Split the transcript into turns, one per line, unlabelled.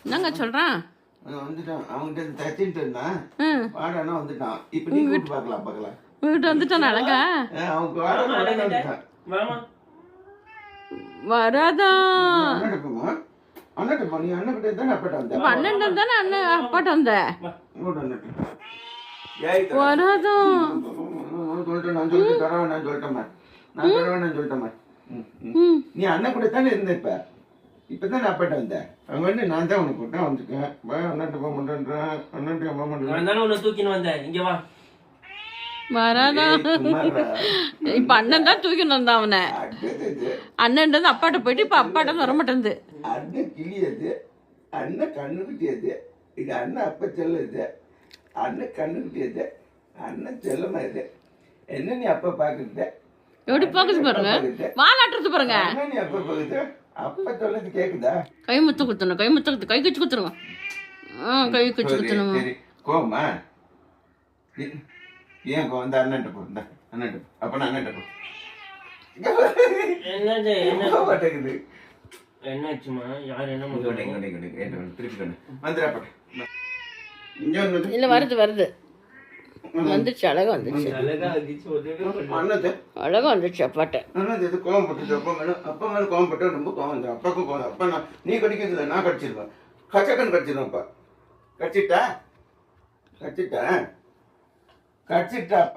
என்னங்க சொல்கிறான்?
வந்துட்டான். அவங்ககிட்ட தச்சிட்டு இருந்தான்.
ம்
வாடானா வந்துட்டான். இப்போ நீ கூப்பிட்டு பார்க்கலாம்.
வீட்டு வந்துட்டான் அழகா.
அவங்க வாடானா உடனே வந்துட்டான்.
வராதான்.
அண்ணாட்ட போமா. அண்ணாட்ட போ. நீ அண்ணன்கிட்ட தானே அப்பாட்ட வந்த.
இப்போ அண்ணன் தானே அண்ணன் அப்பாட்ட வந்த.
இங்கோட அண்ணாட்ட.
வராதான்.
நான் சொல்லிட்டேன். நீ அண்ணன் கூட தானே இருந்த இப்பதான் அப்பாட்ட வந்தேன். அவங்க வந்து நான் தான் உனக்கு கூட்டா வந்துருக்கேன். அண்ணாட்ட போக மாட்டேன்றேன். அண்ணாட்ட அம்மா மாட்டேன்.
தூக்கின்னு வந்தேன். இங்க வா.
வராதான். இப்ப அண்ணன் தான் தூக்கின்னு வந்தான் அவனை. அண்ணன் அப்பாட்ட போயிட்டு இப்ப அப்பாட்ட வர மாட்டேங்குது.
அண்ணன் கிளியது, அண்ணன் கண்ணுக்குட்டியது. இது அண்ணன் அப்ப செல்லது, அண்ணன் கண்ணுக்குட்டியது, அண்ணன் செல்லமா இது. என்ன நீ அப்ப பாக்குறது?
எப்படி பாக்குது பாருங்க, வாலாட்டுறது பாருங்க.
என்ன நீ அப்ப பாக்குது? அப்ப சொல்லது கேக்குதா?
கை முத்து குத்தணும், கை முத்து குத்து, கை கச்சு குத்துருங்க. கை கச்சு குத்தணும்.
சரி கோமா ஏன் வந்து அண்ணன்ட்ட போ. அண்ணன்ட்ட அப்ப நான் அண்ணன்ட்ட போ.
என்ன
மாட்டேங்குது.
என்னாச்சுமா? யார் என்ன
திருப்பி கண்ணு வந்துடா.
இல்ல வருது வருது வந்துச்சு, அழகா வந்துச்சு, அழகா வந்துச்சு அப்பாட்ட.
இது கோவம் பட்டுச்சு. அப்பா மேல கோவம் பட்டு ரொம்ப கோவம் வந்துடும். அப்பாவுக்கும் கோவம். அப்பா நீ கடிக்கிறது நான் கடிச்சிருவேன். கச்சக்கன்னு கடிச்சிருவேன். அப்பா கடிச்சிட்டா